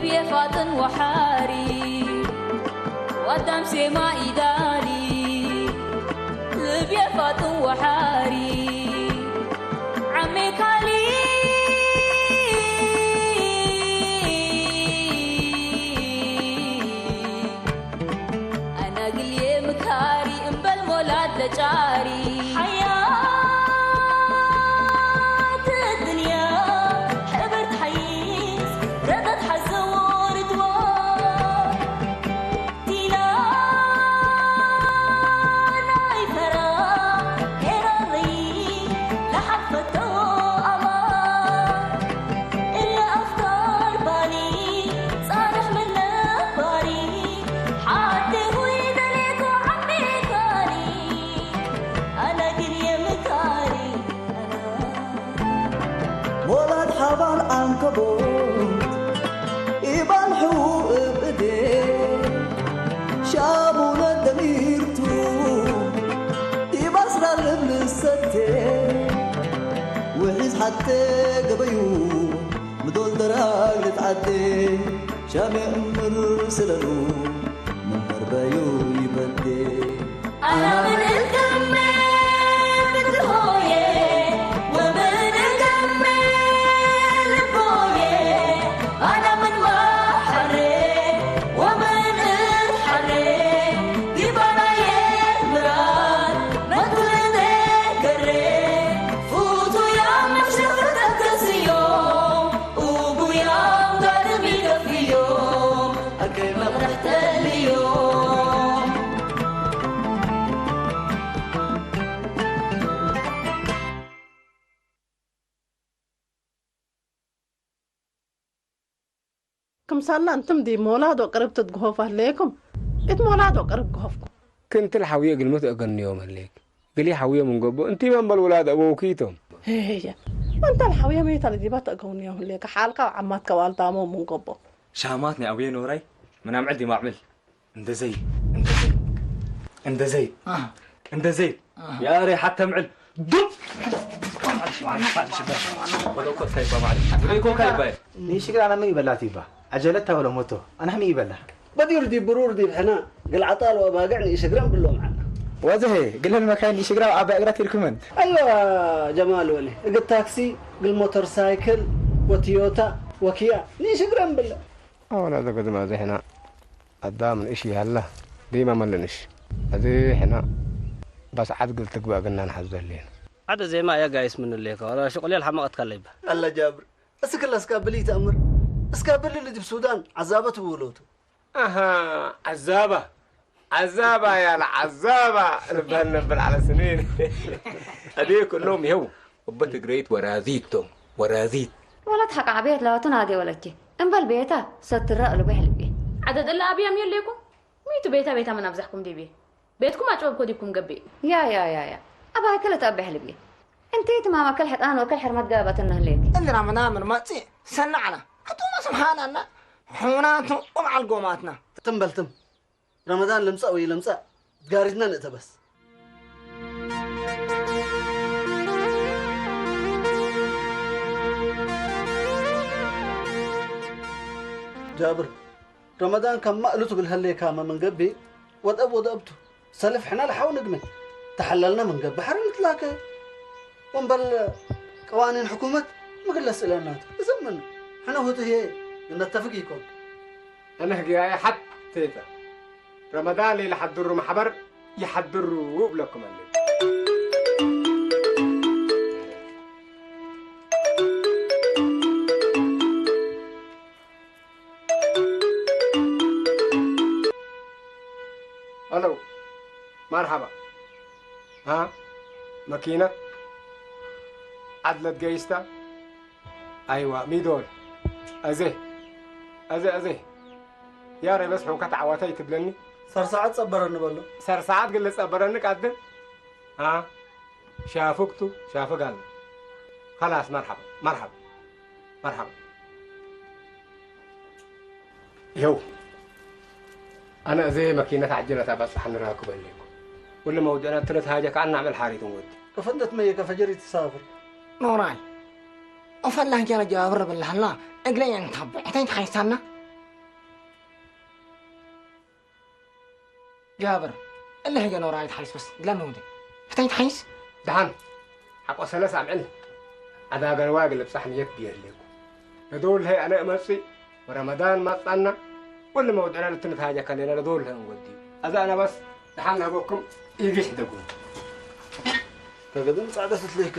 لبي فاطن وحاري قدام سما إداري لبي فاطن وحاري عمي كالي أنا قلي مكاري انبل مولاد لجاري إبان حقوق بإيديه شابونا دميرتو يبصر الابن الستة وحيز حتى قبيو مدول دراج لتعدي شامي أمر سلالو من مربايو يبدي أنا من الكمي مثل هوية ومن الكمي أنا من محري ومن الحري دي برايا مراد ما كل ذكري فوتوا يا مشهورتك يوم وبويا ضربي في يوم أكيد ما رحت اليوم كم صار لنا أنتم دي مولاد وقربت تجهوف أهليكم إنت مولاد وقرب جهوفكم كنت الحوية قلمت أقن يوم هليك قلي حوية من قبو أنت من بالولاد أبوكيتهم هي وأنت الحوية ميت اللي جبت أقون يوم هليك حالك وعماتك والدامو من قبو شاماتني أبويا نوري من أم عندي ما أعمل أنت زي أنت زي أنت زي يا ري حتى معل دب ولو كنت كيف معلش ولو كنت كيف ليش كده أنا مي بلاتيبه عجلتها ولا موتو أنا هم يبلها بدير دي برور دي بحنا قل عطال وباقعني يشقران بالله معنا وزهي قل المكان يشقرا أبا أقرأت الكومنت أيوة جمال ولي قل تاكسي قل موتور سايكل وتيوتا وكيا يشقران بالله أنا إذا قد ما هنا قدام الإشي هلا ديما ملنش هذه هنا بس عاد قلت بقى قلنا نحزن لين هذا زي ما يا جايس من الليك ولا شغلي الحماقة تكلم الله جابر أسكال أسكابلي تأمر أسكابلي اللي دي بسودان عذابة وولوته أها عزابة يا العزابة نبهن على سنين هذه كلهم يهو وبت قريت ورازيتهم ورازيت ولا تحق عبيت لا تنادي ولا تجي إن بالبيتا ستر له بحلب بيه عدد الله أبي أمير لكم ميتوا بيتا من أمزحكم دي بيه بيتكم أجوبكم ديكم قبي يا أبا كلا تأبي حلب بيه انتي تمام كل حد أنا وكل حرمت قابت إنه ليك إن رمضان من ماتي سنعنا حطونا سبحان الله حوناتهم ومع القوماتنا تم رمضان لمسا وي لمسا تقاردنا نقطة بس جابر رمضان كان مقلته بالهلي كاما من قبي ودأبته سلف حنا لحاول نقمي تحللنا من قبي حرم نتلاقى ونبل قوانين حكومة ما قل أسئلانات زمن حنا هو هي نتفق يكون أنا حكي حتى رمضان اللي يحضروا محبر يحضروا لكم اللي ألو مرحبا ها ماكينة عدلت جايستا أيوة ميدول أزيه يا ري بس حوكات عواتي تبلني صار ساعات صبرني بالله صار ساعات قل صبرنك عدل ها شافكتو شافك قال خلاص مرحبا يو أنا زي ماكينة عجلتها بس حنراكب لكم ولا موجودة ثلاث حاجة كأن نعمل حاريت ود كفندت مية كفجري تسافر نوراي أفضل كان جابر بالله الله أقلي أن تبع تين خيسنا جابر اللي هي نوراي تحيس بس لا نودي فتاي تحيس دهان حق وسلس عمل هذا قرواق اللي بصحن يكبير لكم هدول هي أنا أمسي ورمضان ما طلنا ولا موضوعنا لتنت حاجة كلنا هدول هي نودي هذا أنا بس دحين أبوكم يجيش دقون فقدم صعدت ليك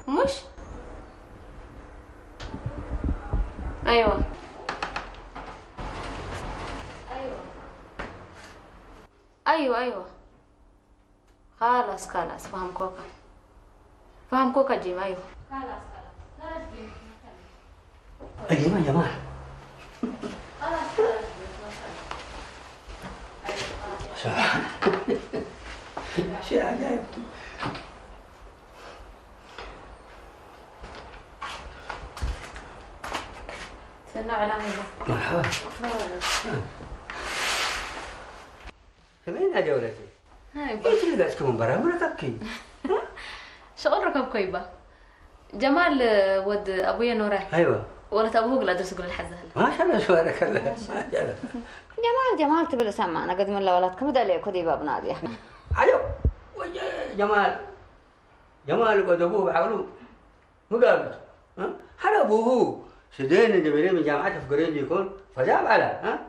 مش ايوه ايوه خلاص فهم كوكا جيم ايوه خلاص أيوة يا جماعة شيء عجائب سنة علامة مرحبا كمان يا ولدي هاي ايش اللي قاعدكم برا مركبكي شغل ركب كويبة جمال ود ابويا نوره ايوه ولا ابوه لا ادرس يقول الحزه هلا ما شاء الله شوارك الله ما شاء الله جمال تبي سمع انا قد من ولدكم ده ليه كدي باب نادي احنا ايوه جمال قد ابوه بعقله مقابل ها حلا ابوه سدين الجميلين من جامعته في قريب يكون فجاب على ها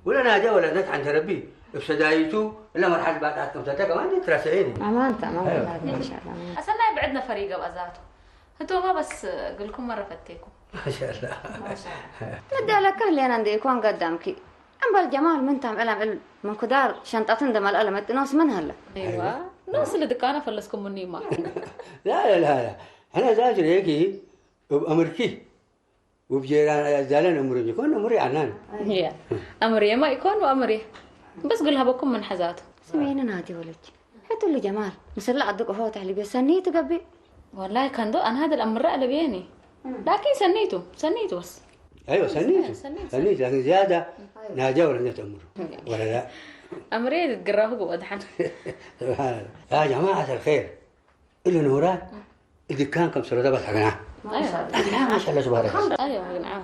ولا نادى ولا نت عن تربيه ابتدايته الا مرحله بعد عتكم تتك ما انت تراسعيني امانته ان شاء الله اصلا بعدنا فريق بازاته انتوا ما بس اقول لكم مره فتيكم ما شاء الله بدي لك اللي انا عندي يكون قدامك ام بالجمال من تام علم من كدار شنطتين دم القلم ناس من هلا ايوه ناس اللي دكانه فلسكم مني ما لا انا زاجر هيك بامريكي وبجيران زالن امري يكون امري عنان يا امري ما يكون وامري بس قولها بكم من حزاته سمعينا نادي ولد حتى اللي جمال مسلا عدك هو تعلي بسنيه تقبي والله كان دو انا هذا الامر اللي بيني لكن سنيته بس ايوه سنيت لكن زياده ناجا ولا نت امره ولا لا امري تقراه وضحن سبحان الله يا جماعه الخير اللي نورات الدكان سنه بس حقنا ايوه ما شاء الله تبارك الله ايوه نعم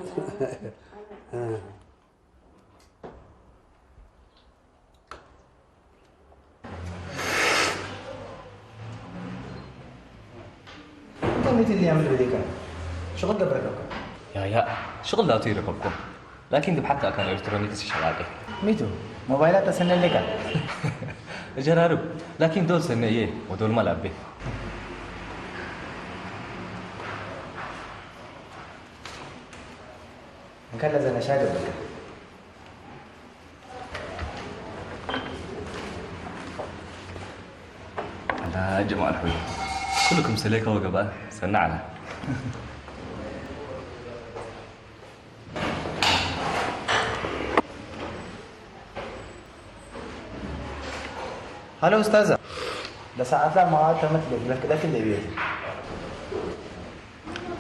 انت اللي يعمل ذيك شغل قبل يا شغل لا أطير ركبكم لكن دي حتى كان الكترونيكس شغال ميتو موبايلات سنة لك جرارب لكن دول سنة ايه ودول ما لعبه كان لازم اشاهد لك لا جماعة الحبيب كلكم سليكة وقبا سنعنا هلا استاذة لساعات لا ما تمت لك اللي بيتي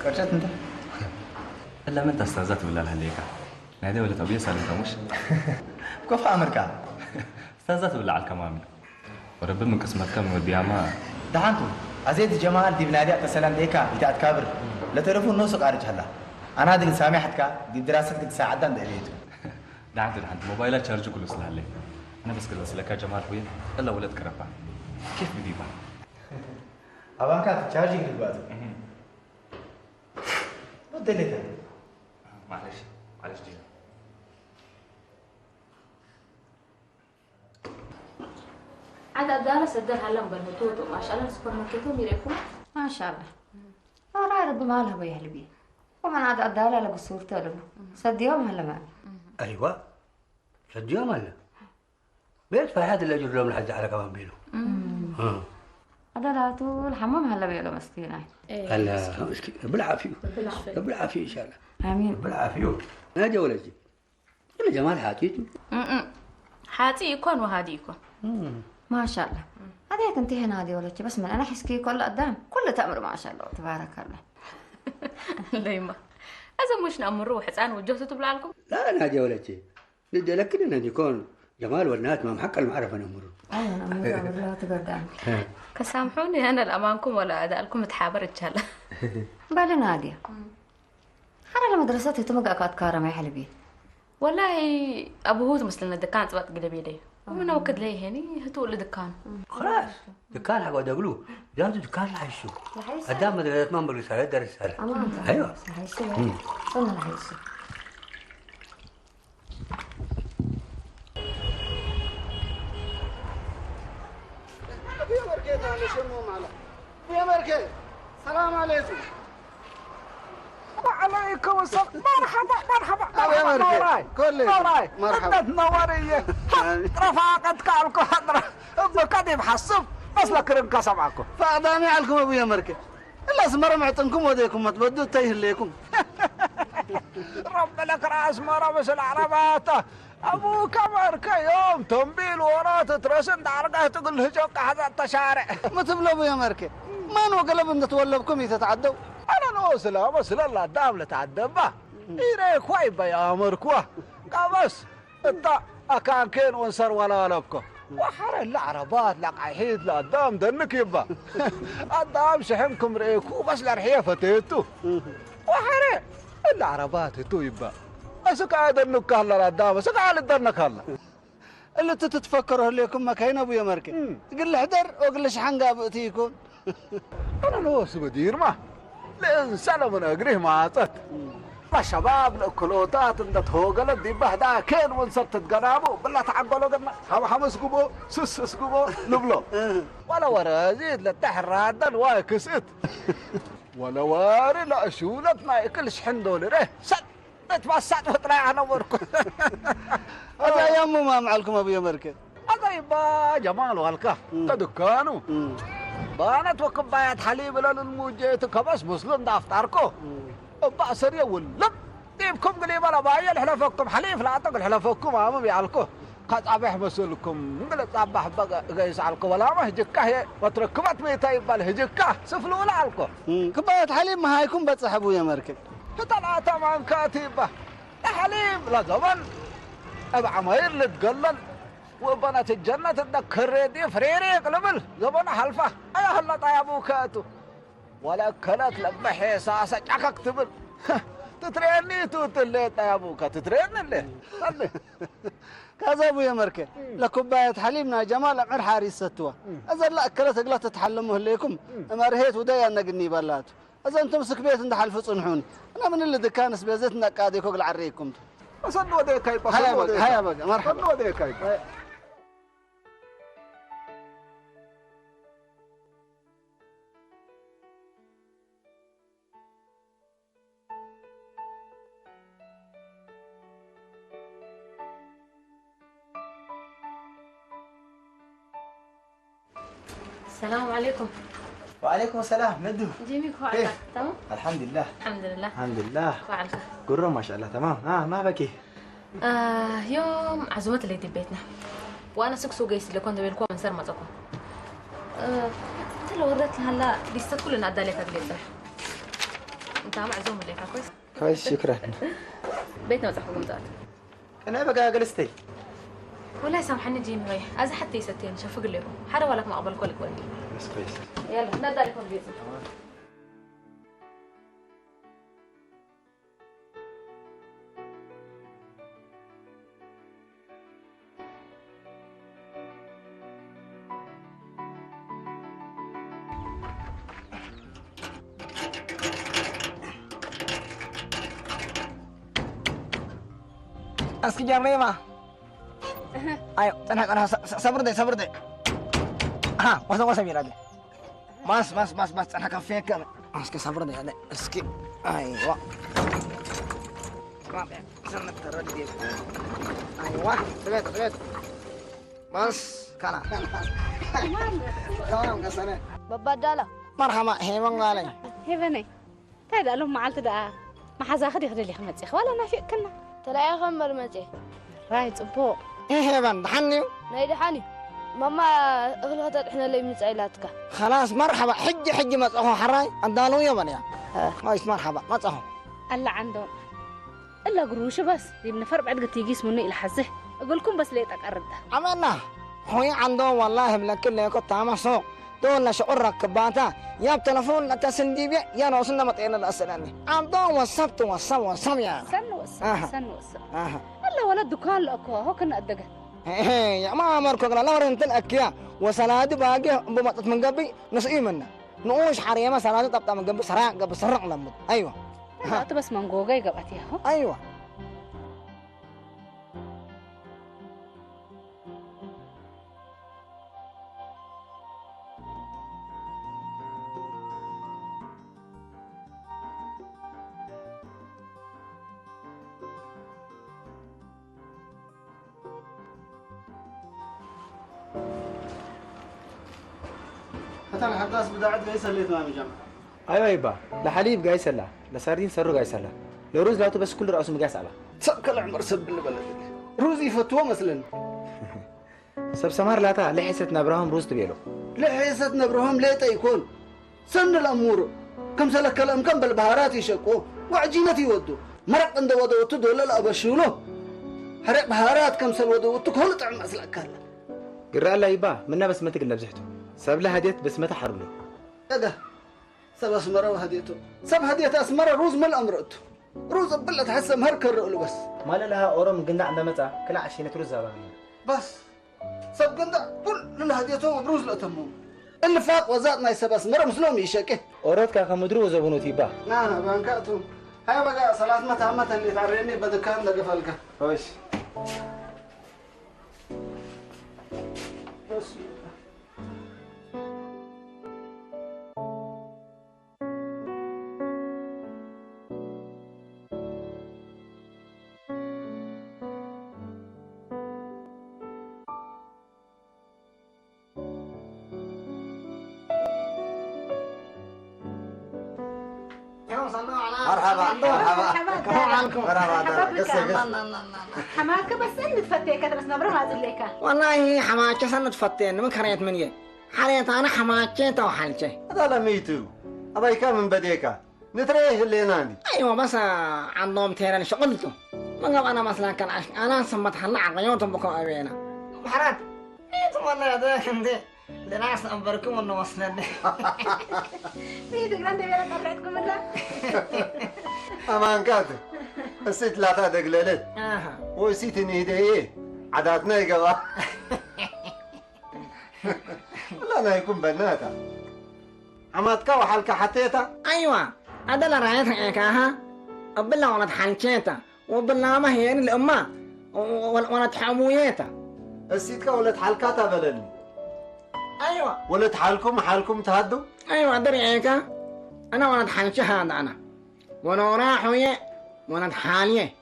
كرشت انت الا ما انت استاذات ولا الهليكة نادي ولا طبيعي سالك مش كيف امريكا استاذات ولا على الكمامي ورب من قسمت كم وديها ما دحانتو عزيز جمال دي بنادي السلام ديكا بتاعت كابر لا تعرفوا النوسق ارج هلا انا هذه سامحتك دي دراسه قد ساعدان دقيقه دحانت موبايلات شارج كل سلاح لي انا بس كده سلكا جمال خويا الا ولد كرفا كيف بدي بقى ابان كانت تشارجينج دلوقتي بدلتها معلش دي عاد أدانا سدر هلا بالهتوت ما شاء الله السوبر ماركت ميريكم ما شاء الله أنا رب ما لها بيها لبي ومن عاد أدالا لقى صورته له صد يوم هلا ما ايوه صد يوم هلا بيت فهد اللي اجر لهم لحد على كمان بينه أدالا طول الحمام هلا بيها مسكينة هلا مسكين بالعافيه بالعافيه ان شاء الله آمين بالعافيه نادي ولدي انا جمال حاتيته حاتي يكون وهادي يكون ما شاء الله هذيك انت هنا دي ولا بس من انا حسكي كل قدام كل تأمر ما شاء الله تبارك الله. ليما اذا مش نأمر روح حسان وجهته تبلع لكم. لا نادي ولا شيء بدي لكن انه يكون جمال والنات ما محق المعرفه نمر. ايوه نمر لا تقدام. كسامحوني انا الامانكم ولا ادائكم متحابر ان شاء الله. بالي ناديه. أنا لمدرستي تمقى كاتكارة ما يحلبي. والله أبو هو مثل الدكان تبغى تقلبي لي ومن وقت لي هني هتقول لدكان. خلاص دكان حق ودقلو جانتو دكان لحيشو. قدام مدرسة ما بلو سالة درس سالة. أيوة. لحيشو. صنع لحيشو. يا مركز أنا شنو معنا؟ يا مركز السلام عليكم. وعليكم السلام. مرحبا يا مركز كل مرحبا انت تنوري رفاقتك على حضرة ابنك قد يحسب بس لك رنكسه معكم فأدامي عليكم ابو يا مركز الا اسمر معطنكم وديكم ما تبدوا تيه ليكم. رب لك راس مره بس العربات ابوك مركه يوم تنبيل وراه تترسم دارقه تقول له جوك هذا التشارع ما تبلوا ابو يا مركز ما نوقلب ان تولبكم يتتعدوا. انا نوصل بس لا دام لتعدبه إيري كوي بيا مركوه قابس انت أكان كين ونصر ولا لبكو وحر العربات لك عيد لقدام دنك يبا قدام شحنكم ريكو بس الارحيه فتيتو وحر العربات تو يبا اسك عاد انك هلا قدام اسك على دنك هلا اللي تتفكروا ليكم مكاين ابو يا مركز تقول له حدر وقل له شحن قابتيكم. انا نوس بدير ما الانسان من اجريه ما عطت ما شباب الكلوتات انت تهوغلت دي بهدا كين ونصرت تقنابو بالله تعقلوا قلنا حمس قبو سس قبو نبلو ولا ورا زيد لتحر رادا واي كسئت ولا واري لا شولت ما ياكلش حندول ريه سدت ما سدت وطلع انا وركو هذا يا امو ما معلكم ابو يا مركز هذا يبا جمال والكه تدكانو بانت وكبايات حليب للموجيت كبس مسلم دافتاركو بأسرية ولب ديبكم قليبا لبايا الحلفكم حليف لا تقل حلفكم ما بيعلكو قد أبيح مسؤولكم قلت أبيح بقى قيس علكو ولا ما هجكه هي وتركبت ميتا يبال هجكه سفلوا لعلكو كبايات حليب ما هيكون بتصحبوا يا مركز ثلاثة من كاتبة حليب لا زمن أبع عماير لتقلل وبنات الجنة تذكر دي فريري قلبل زمن حلفة أيا هلا طيب أبوكاتو ولا كلت لما حساسة جاكك تبل تتريني توتليت يا ابوك تترين اللي كذا ابو يا مركز لكوبايه حليبنا جمال عمر حارس ستوه اذا لا اكلت اقلا تتحلموا ليكم مرهيت ودايا نقني بلات اذا انتم مسك بيت عند حلف صنحوني انا من اللي دكانس بيزتنا قاعد يكوغل عريكم اصل وديك هاي هيا بقى مرحبا وديك هاي السلام عليكم. وعليكم السلام ندو. جيمي كوعلك تمام؟ الحمد لله. الحمد لله. الحمد لله. كوعلك. قرة ما شاء الله تمام. ما بكي. يوم عزومات اللي في بيتنا. وانا سوق جيس اللي كنت بيلكم من سر ما تكون. انت لو وريت لها لا لسه كلنا ادى لك اقلي صح. انت معزوم لك كويس؟ كويس شكرا. بيتنا وزحكم مزاد. انا بقى جلستي. والله سامحني جيمي ويا اذا حتى يستين شوفوا قل لكم حدا ولك ما قبل كلك ولي بس كويس يلا نبدا لكم بيت اسكي جريمه ayo tenang sabar deh masa mira deh mas tenang kafe kan aski sabar deh ada aski ayo sana taruh di dia ayo terlihat mas kana تمام كسنه ببدله مرحبا هيمن قالي هيبني تايد لهم معلت دقا ما حزا خدي لي خمس اخ ولا نافق كنا تلاقي خمر متي رايت ابو هيبن دحني ناي دحني ماما أغلى إحنا اللي بنسألاتك. خلاص مرحبا حجي مصحو حراي أندالو يا بنيا مايس مرحبا مصحو الله عندهم إلا قروش بس يبنى فرق بعد قد يجيس مني الحزه أقول لكم بس ليتك أرده عملنا خوي عندهم والله بلكن اللي كنت عم سوق دون شعور ركباتا يا بتلفون اتصل ديبي يا نوصلنا مطينا الأسراني عندهم وصبت وصم يا سن وصل الله ولا الدكان لأكو هو كنا قدقه يا ما أمركم لا ورنت الأكيا وسلادي باقي بمطت من قبي نسقي منا نقوش حريمة سلادي طبطا من قبي قبل سرق لمد أيوة لا بس من جوجاي قبتيها أيوة هتل حداس بداعت جاي سليت مامي جمع ايوه يبا لحليب جاي سلا لساردين سرو جاي سلا لروز لاتو بس كل راسه مقاس على تسكل عمر سب اللي بلد روزي فتوى مثلا سب سمار لاتا لحيستنا ابراهيم روز تبيلو لحيستنا ابراهيم ليتا يكون سن الامور كم سلك كلام كم بالبهارات يشكو وعجينتي ودو مرق عند ودو تدو لا ابشولو حرق بهارات كم سل ودو تكون طعم اسلك هلا قرا الله يبا منا بس ما تقل بزحته سب لها هديت بس ما تحرمني هذا سب اسمره وهديته سب هديته اسمره روز من امرته روز بلت حسه مهركر له بس ما لها اورم قلنا عندها متى كل عشينه روز زبانيه بس سب قلنا كل هديته بروز لا تمو اللي فاق وزاتنا يسب اسمره مسلوم يشكه اورتك كمدرو زبونتي با انا بانكاتو هاي بقى صلاه متى اللي تعريني بدكان دقفلك خوش بس حماك بس انت تفتي كذا بس نبره ما ازليك والله حماك سنة تفتين من كريت مني حريت انا حماك تو حلتي هذا لا ميتو هذا كان من بديكا نتريه اللي نادي ايوه بس عندهم تيران شغلته ما قبل انا مثلا كان انا سمت حنا عقيوتهم بكم ابينا محرات انت والله هذاك انت لناس أمبركم إنه وصلنا. في تقولون تبي أنا قبلتكم ولا؟ أمان كاتو. الست لا تعتق ليلت. وسيت إني هديه عاداتنا يقوا. لا أنا يكون بناتا. عماتك وحالك حتيتا؟ أيوة. هذا اللي رأيتها إياك ها. بالله ولد حالكيتا وبالله ما هي الأمة ولد حمويتا. الست ولد حالكاتا بلني. ايوه ولد حالكم تهدوا؟ ايوه دري هيك انا ولد حالشي هذا انا وانا راح ويا ولد حاليه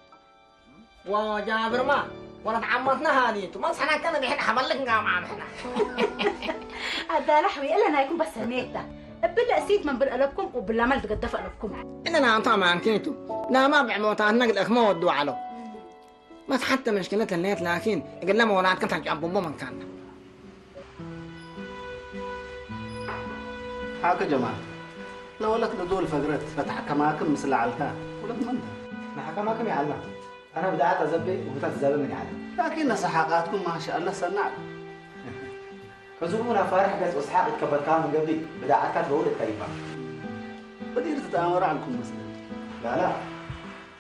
وجابر ما ولد عمتنا هذه ما صحنا كذا بحق حبلك قام عم احنا هذا لحوي الا انا يكون بس هنيتا بلا اسيت من بالقلبكم وبلا ما تقدف قلبكم الا انا طبعا انتيتو لا ما بعموتها نقلك ما ودوا على بس حتى مشكلة الليت لكن قال لما ولد كنت عم بومو من كان حاك جماعة لو لك لدول فقرت بتحكماكم مثل عالتا ولك من ده نحكماكم يا علمة أنا بدأت أزبي وبدأت أزبي من علم لكن سحاقاتكم ما شاء الله سنع فزومنا فارح بس وسحاق يتكبر كان من قبلي بدأت كانت بقول الطيبة بدير تتآمر عنكم مثلا لا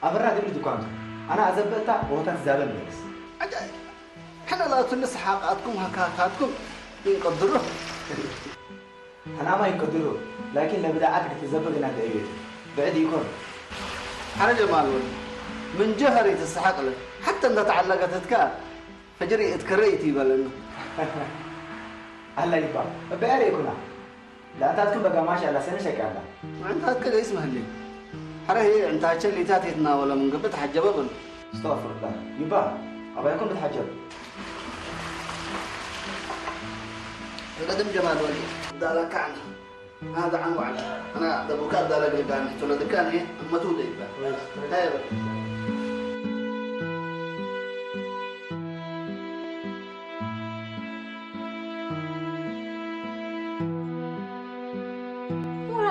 أبرنا دبل دكانته أنا أزبتها وهو تزابل بس عجائب حنا لا تل سحاقاتكم هكاكاتكم يقدروا أنا ما يقدروا لكن لو بدأت تزبل أنا دقيقة بعد يكون أنا جمال من جهري تستحق لك حتى إذا تعلقت تكا فجري اتكريتي بلنا هلا يبقى بقالي يكون لا أنت تكون بقى ماشي على سنة شكلها ما أنت هتكلم اسمه لي حرا هي أنت هتشلي تاتيتنا ولا من قبل تحجب بل استغفر الله يبقى أبغى يكون بتحجب قدم جمال ولي دالك عنه هذا عنه على أنا دبوكات دالك لقاني تولد كان هي أما تودي بقى هاي بقى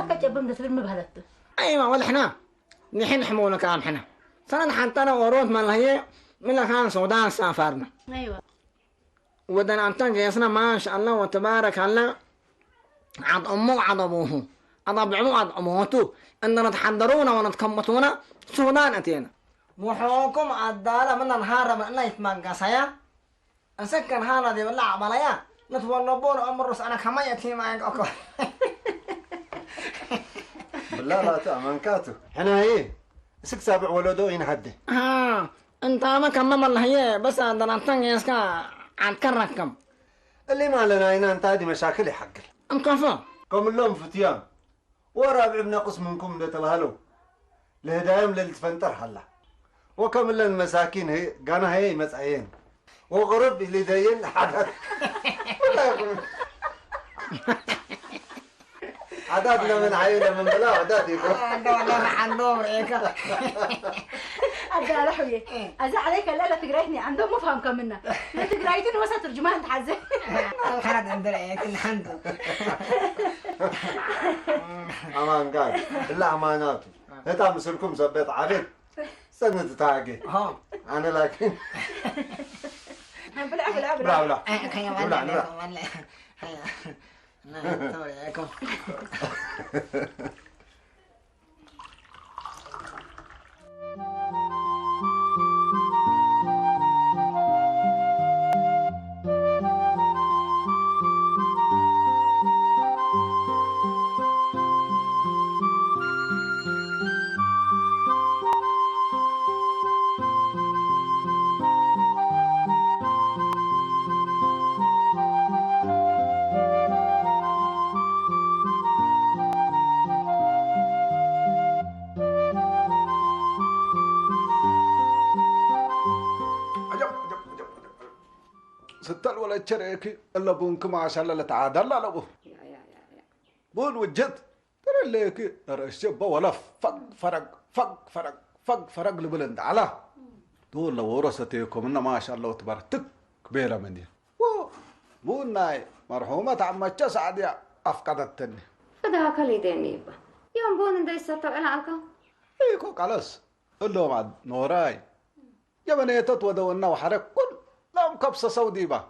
أكا جبم ده تلم بهلت أيوة والحنا نحن حمونا كام حنا سنة حتى أنا ورود من هي من كان السودان سافرنا أيوة ودنا أنتن جيسنا ما شاء الله وتبارك الله عض أمه عض أبوه أضبعوا عض أموته أننا نتحضرونا ونتكمتونا سودان أتينا وحوكم عدالة من النهار من أنه يتمنى سيا أسكن هذا دي ولا عمليا نتولبون أمر رس أنا كما يتي معك أكو بالله لا تأمن كاتو حنا هي 6 ولدو ينحدي أنت ما كمل الله هي بس عندنا تنجسكا عن كركم اللي ما لنا هنا انت هذه مشاكل حق أم كفا كم لهم فتيان ورابع بنقص منكم لتلهلو لهدايم للتفنتر هلا وكم لنا المساكين هي قانا هي مسعين وغرب اللي داين حدث عددنا من عينه من بلا عدد يقول عندهم هيك أبدا لحوي أزع عليك الليلة تقرأيتني عندهم مفهم كم منا لا تقرأيتني وسط ترجمان تحزن خلد عندنا هيك الحمد أمان قال إلا أماناته هتا مسلكم زبيت عبيد سنة تتاقي أنا لكن بلع بلا ستة ولا تشريكي إلا بونك ما شاء الله تعادل لا بو بون وجد ترى ليكي ترى الشباب ولا فرق لبلند على دول لو ورثتكم إن ما شاء الله تبارك كبيرة مني بون ناي مرحومة عمتش سعدية أفقدتني فده كلي دينيبا يوم بون ده يستطيع أنا ألقى إيكو خلاص اللهم عد نوراي يا بنيتت ودونا وحرك كل لهم كبسة سودي با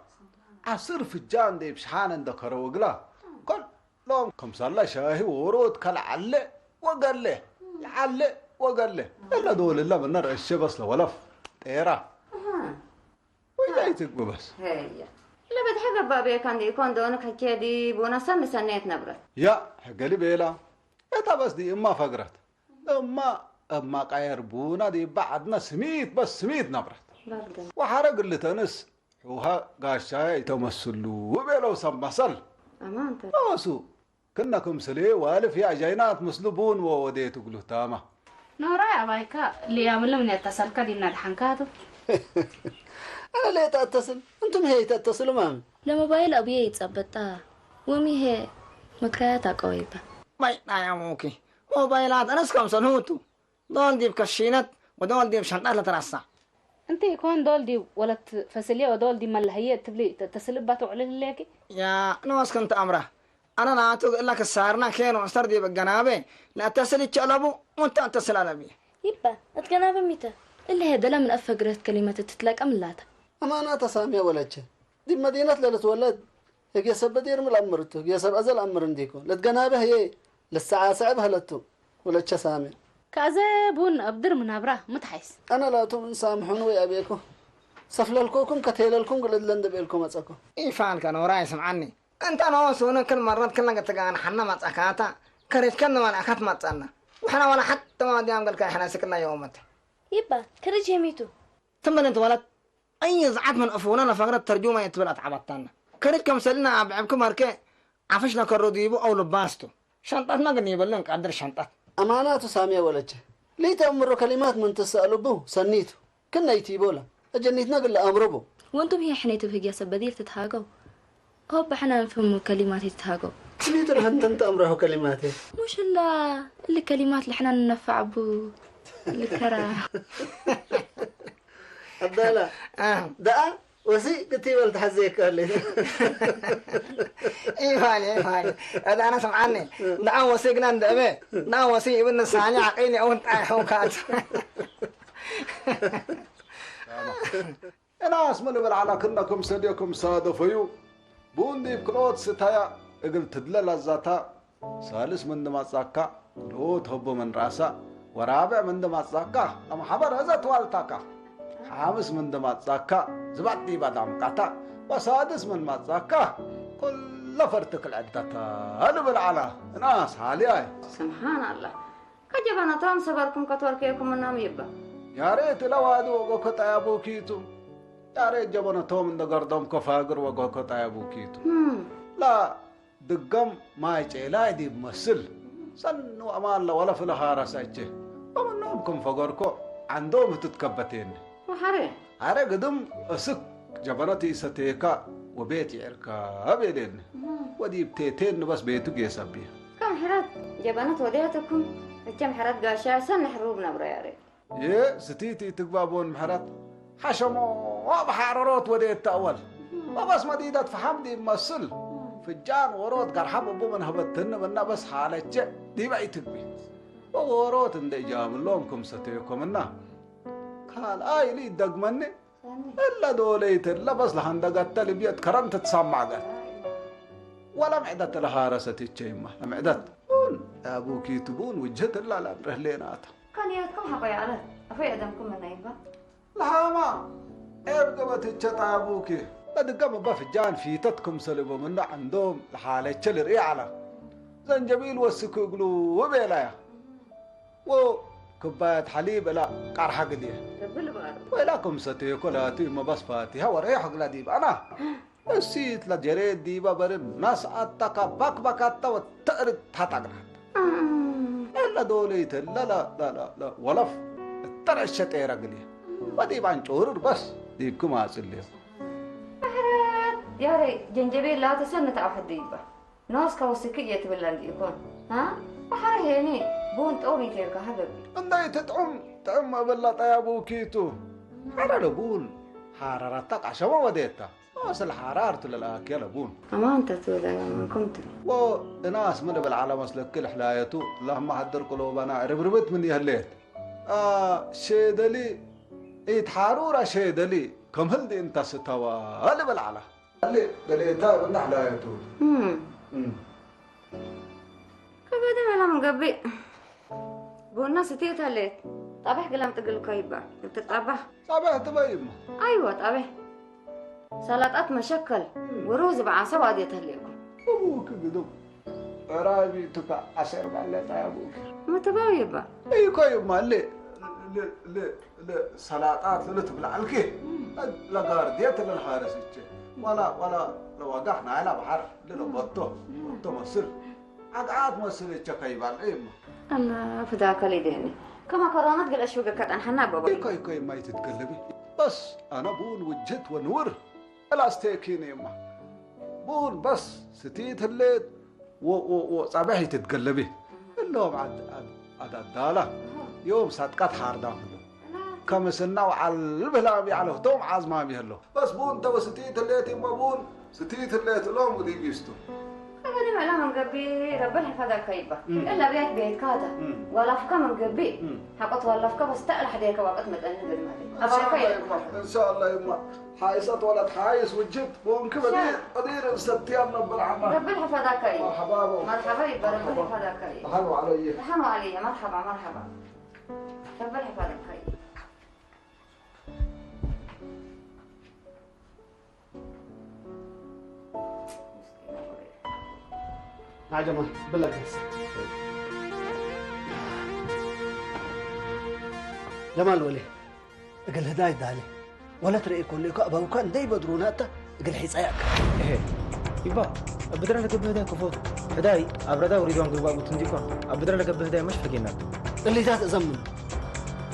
عصير في الجان دي بشحان عندك روقلا كل لهم كمسة الله شاهي ورود كل علي وقال له علي وقال له إلا دول الله من نار الشبس لولف تيرا وإذا يتقبوا بس هيا لا بتحب بابي كان دي يكون دونك هكذا بونا سمي سنيت نبرت يا حقلي بيلا إتا بس دي إما فقرت أما قاير بونا دي بعدنا سميت بس سميت نبرت وحرق اللي تنس وها قاشاي تمثلوا وبيلو سمسل أمان ناسو كنكم سلي والف يا جاينات مسلوبون ووديتو قلو تاما نورا يا بايكا اللي يعمل من يتصل كدي من الحنكاتو أنا ليه تتصل أنتم هي تتصلوا مام لموبايل أبي يتثبتها ومي هي مكرياتها قويبة باي يا موكي موبايلات أنا سكم سنوتو دول دي بكشينات ودول دي بشنطات لترسع انت يكون دول دي ولا فسليه ودول دي مال هي تبلي تتصل باتو على ليكي يا نواس كنت امره انا لا اقول لك السارنا كانوا مستر دي بالجنابه لا اتصل تشلبو وانت اتصل على بي يبا اتجنابه متى اللي هي دلا من افقرت كلمات تتلاقى من لاتا اما انا تسامي ولدش دي مدينه للتولد هي سبدير من امرته هي سب ازل امر انديكو لتجنابه هي للساعه صعب هلتو ولدش سامي كازبون أبدر من أبراه متحيس أنا لا تسامحون ويأبيكم سفللكم كتيللكم قلت لند بيلكم أتسكو إيه فان كان وراي سمعني أنت أنا وصونا كل مرة كلنا قلت أنا حنا ما تسكاتا كريت كنا ما أخذت ما تسألنا وحنا ولا حتى ما ديام قال كنا سكنا يومته يبا كريت جميتو ثم أنت ولد أي زعات من أفونا فقرة ترجمة يتبلت عبطنا كريت كم سلنا أبعبكم أركي عفشنا كروديبو أو لباستو شنطات ما قلني يبلنك عدر شنطات أمانات سامية ولجة ليه تأمروا كلمات من تسألوا به سنيتو كنا يتيبولا أجنيتنا قل أمربو وانتم هي حنيتو في قياسة بدير تتهاقوا هوب احنا نفهم كلمات تتهاقوا سنيتو لهن أمره كلماتي مش اللي كلمات اللي احنا ننفع بو اللي كرا عبدالله دقا وسي قلتي ولد حزيك قال لي ايه فالي هذا انا سمعني نعم وسيقنا ندبه نعم وسي ابن الثاني عقيني او انت حوكات انا اسمن بالعلا كنكم سديكم صادفيو بوندي بكلوت ستايا اقل تدلل الزاتا ثالث من دماغك لو تهب من راسا ورابع من دماغك ام حبر هذا توالتاكا خامس من دماغك زبطي بادام قطع وسادس من مزاكا كل فرتك العدتا هل بالعلا ناس حالي سبحان الله كجب انا تام صبركم كتوركيكم منام يبا يا ريت لو هذا وقوكت يا ابوكيتو يا ريت جبنا توم من دقردم كفاقر وقوكت يا ابوكيتو لا دقم ما يجعلا دي بمثل سنو امان ولا في الهارة سايجه ومن نومكم فقركو عندهم تتكبتين وحري عرق قدم اسك جبنتي ستيكا وبيتي عركا بيدين ودي بتيتين بس بيتو جيسابي كم حرات جبنت وديتكم كم حرات قاشا سن حروبنا برياري يه ستيتي تقبابون محرات حشمو وبحرروت وديت اول وبس مديدة فحمدي مسل فجان وروت قرحب ابو من هبتن منا بس حالتش دي بقى تقبي وروت اندي جام لومكم ستيكم منا قال اي لي دقمني الا دوليت الا بس لهندقت لي بيت كرمت تسمع قال ولا معدت لها رستي تشيمه معدت بون ابوكي تبون وجهت الا لا برهلينات كان ياتكم حقا يعلى افي ادمكم من نايبا لا ما ابقى بتتشطى ابوكي بدقم بفجان فيتتكم سلبوا من عندهم لحاله تشل ريعله زنجبيل وسكو يقولوا وبيلايا و كوباية حليب لا قرحة قديه ويلاكم ستيكو لاتي ما بس فاتيها وريح قلاديب أنا السيت لجريد ديبا برن ناس أتاكا بك بكاتا وتقرد تاتاقنا إلا دوليت لا لا لا لا لا ولف الترشت ايرا قليه وديبان شورر بس ديبكم عاسل ليه يا ري جنجبيل لا تسنة أو حد ديبا ناس كوسكية تبلان يكون ها وحري هيني بون تقومي تيركا حبيبي انداي تعم بالله يا ابوكيتو حرر بون حرارتك عشان ما وديتها وصل حرارته للاكل بون اما انت تقول انا كنت وناس من بالعالم اسلك كل حلايته اللهم حضر قلوبنا ربربت مني هليت شيدلي يتحارورا شيدلي كم هل انت ستوا هل بالعالم اللي دليتها من حلايته كبدا ولا مقبي بونا ستيت هليت طابح قلم تقل كايبا بتطابح طابح تبين ايوه طابح سلطات مشكل وروز بعصا واديت هليكم ابوك قدم رايبي تبع عشر بعلت يا ابوك متبايبه اي كايب ما ل سلطات اللي تبلع الكي لا قارديت للحارس ولا لو وقحنا على بحر للبطو تمثل عاد مسل كايبان ايما الله فداك ليديني كما كرامات قال اشوقك كان حنا بابا كاي ما تتقلبي بس انا بون وجهت ونور الاستيكيني يما بون بس ستيت الليل وصباحي تتقلبي اللهم عاد الداله يوم صدقات حاردام كم سنه وعلى البلابي على توم عزمامي هلو بس بون تو ستيت الليل يما بون ستيت الليل لهم ودي بيستو أنا ما لهم قبي ربنا حفظها كيبة إلا بيت كاتا ولا فكا من قبي حقت ولا فكا بس تقل حديك وقت متأنى بالمالي إن شاء الله يما حايسات ولد حايس وجبت ممكن أدير ستيان رب العالمين ربنا حفظها كيبة مرحبا يبا ربنا حفظها كيبة تحنوا علي تحنوا علي مرحبا ربنا حفظها كيبة يا جماعة بالله بس جمال ولي اقل هداي دالي ولا ترى يكون لك ابا وكان داي بدروناتا اقل حيصايك ايه يبا ابدر لك بهداي كفوت هداي ابردا وريدون قلبا وتنديكون ابدر لك بهداي مش فقينات اللي ذات زمن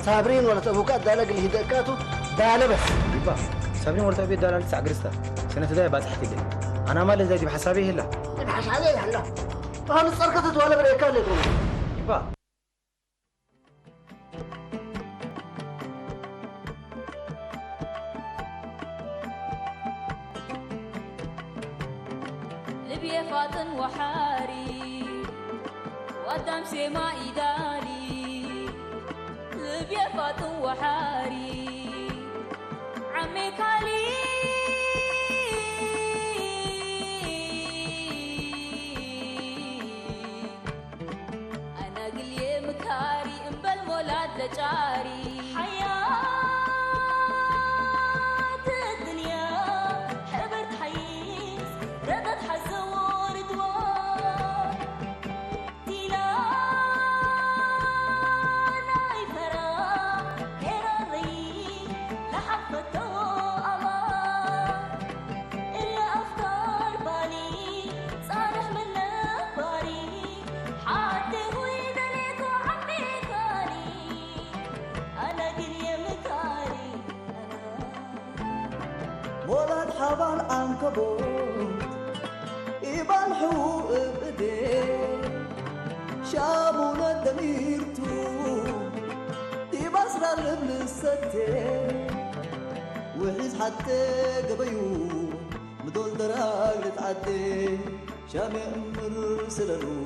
صابرين ولا تبوكات دالك اللي هداكاتو داله بس يبا صابرين ولا تبي داله لسه عقرستا سنه هداي باتحتي انا ما لزايد بحسابي هلا تبحث عليه هلا فهم الصركة ولا بريكان لكم يبا فاطن وحاري قدام سما إداري لبي فاطن وحاري عمي كالي أنا قلي مكاري إنبال مولاد لجاري حياة الدنيا حبرت حيس رضت حزور دوار تيلا ناي فرا كراري لحفته أمار إلا أفكار بالي صالح من نباري حتى هو يدلك وعمي كاري أنا قلي مكاري ولد حبال عنكبوت إبان حقوق بدين شامونا دميرتو دي بصرة الابن الستين وحيز حتى قبيو مدول دراج لتعدي شامي أمر سلالو